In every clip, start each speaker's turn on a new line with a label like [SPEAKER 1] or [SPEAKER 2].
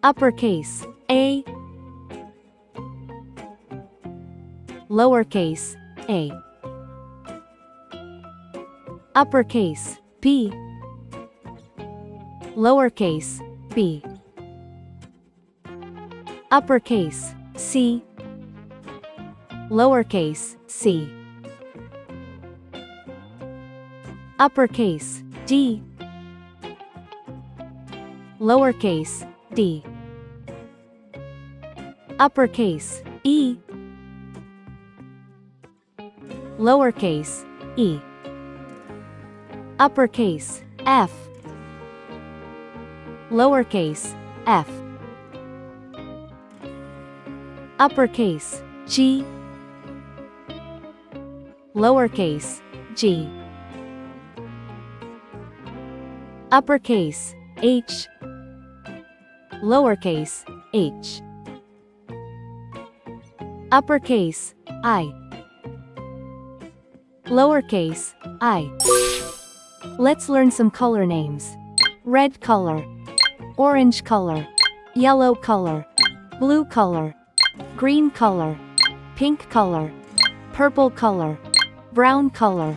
[SPEAKER 1] Uppercase A, lowercase a. Uppercase B, lowercase b. Uppercase C, lowercase c. Uppercase D, lowercase d. Uppercase E, lowercase e. Uppercase F, lowercase f. Uppercase G, lowercase g. Uppercase H, lowercase h. Uppercase I, lowercase I. Let's learn some color names. Red color, orange color, yellow color, blue color, green color, pink color, purple color, brown color.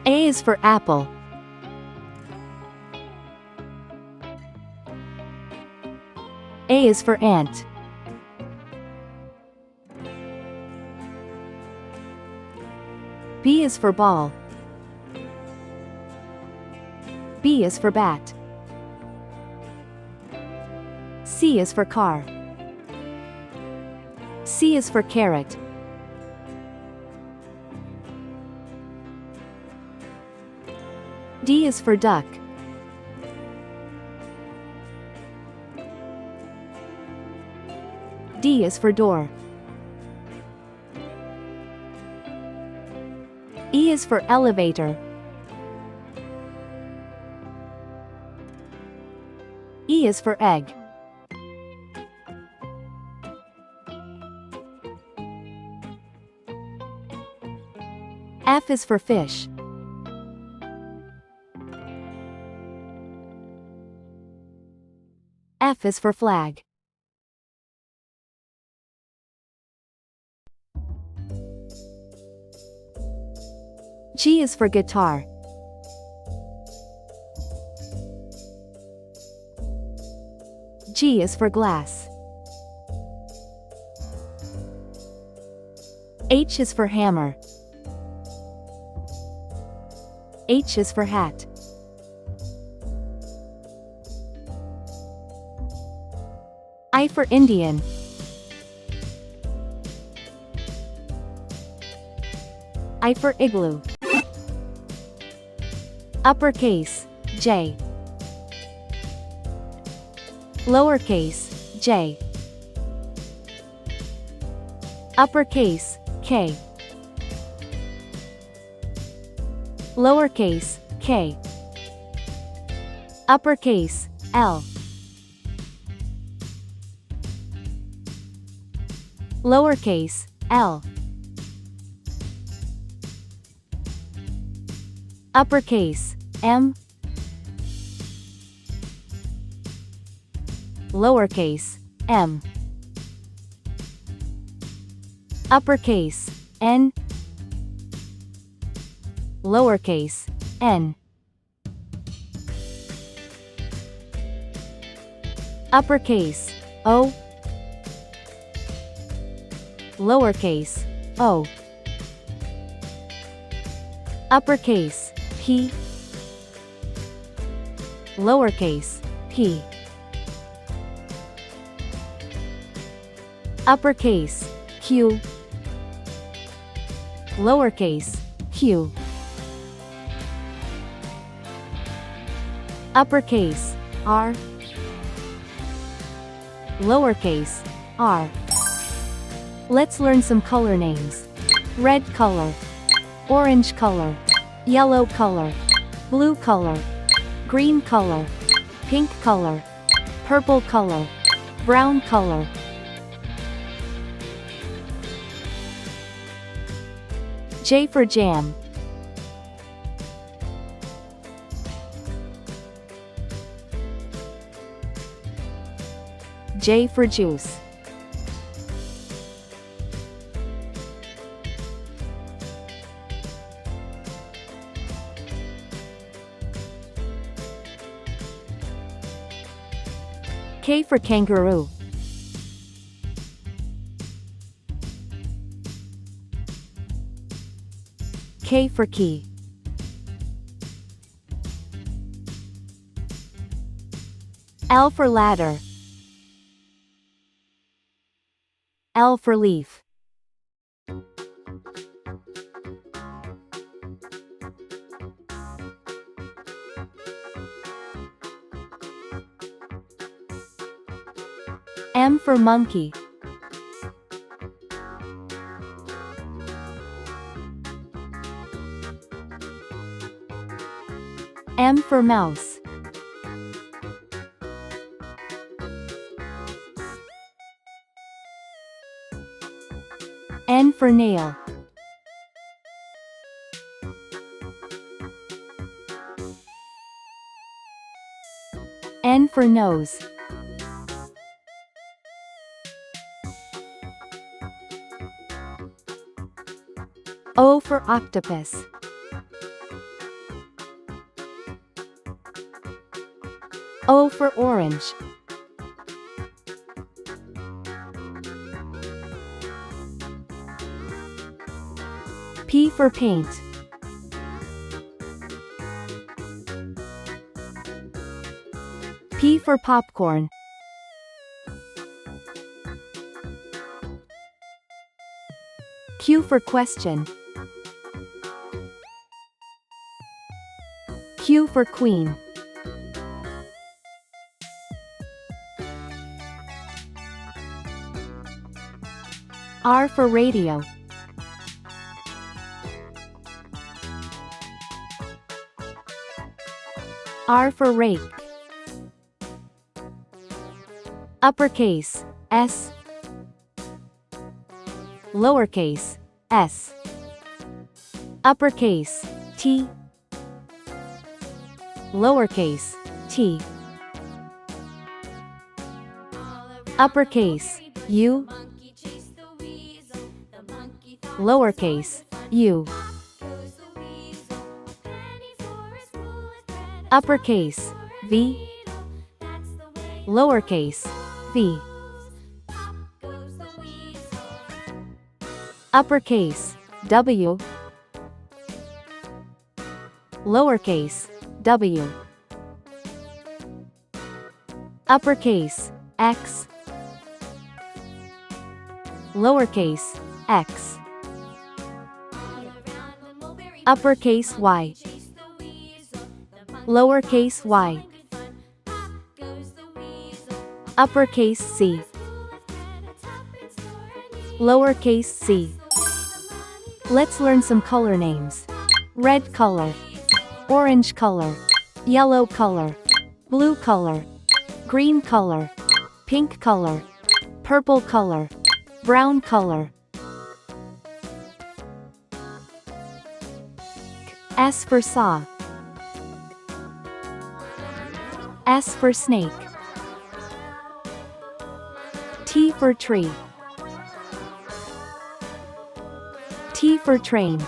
[SPEAKER 1] A is for apple. A is for ant. B is for ball. B is for bat. C is for car. C is for carrot. D is for duck. D is for door. E is for elevator. E is for egg. F is for fish. F is for flag. G is for guitar. G is for glass. H is for hammer. H is for hat. I for Indian. I for igloo. Uppercase J, lowercase j. Uppercase K, lowercase k. Uppercase L, lowercase l. Uppercase M, lowercase m. Uppercase N, lowercase n. Uppercase O, lowercase o. Uppercase P, lowercase p. Uppercase Q, lowercase q. Uppercase R, lowercase r. Let's learn some color names. Red color, orange color, yellow color, blue color, green color, pink color, purple color, brown color. J for jam. J for juice. K for kangaroo. K for key. L for ladder. L for leaf. M for monkey. M for mouse. N for nail. N for nose. O for octopus. O for orange. P for paint. P for popcorn. Q for question. Q for queen. R for radio. R for rake. Uppercase S. Lowercase s. Uppercase T. Lowercase t. Uppercase U. Lowercase u. Uppercase V. Lowercase v. Uppercase W. Lowercase w. Uppercase X. Lowercase x. Uppercase Y. Lowercase y. Uppercase C. Lowercase c. Let's learn some color names. Red color. Orange color. Yellow color. Blue color. Green color. Pink color. Purple color. Brown color. S for saw. S for snake. T for tree. T for train.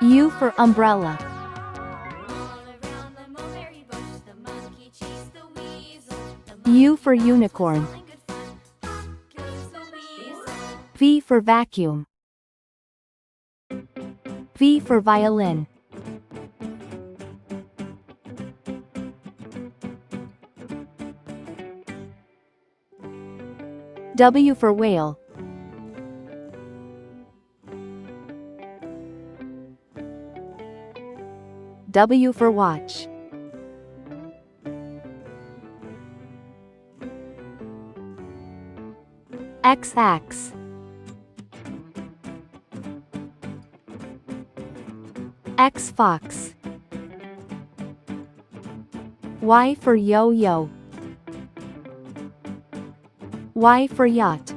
[SPEAKER 1] U for umbrella. U for unicorn. V for vacuum. V for violin. W for whale. W for watch. X axe. X fox. Y for yo-yo. Y for yacht.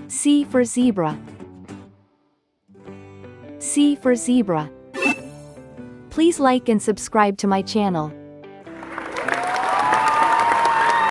[SPEAKER 1] C for zebra. C for zebra. Please like and subscribe to my channel.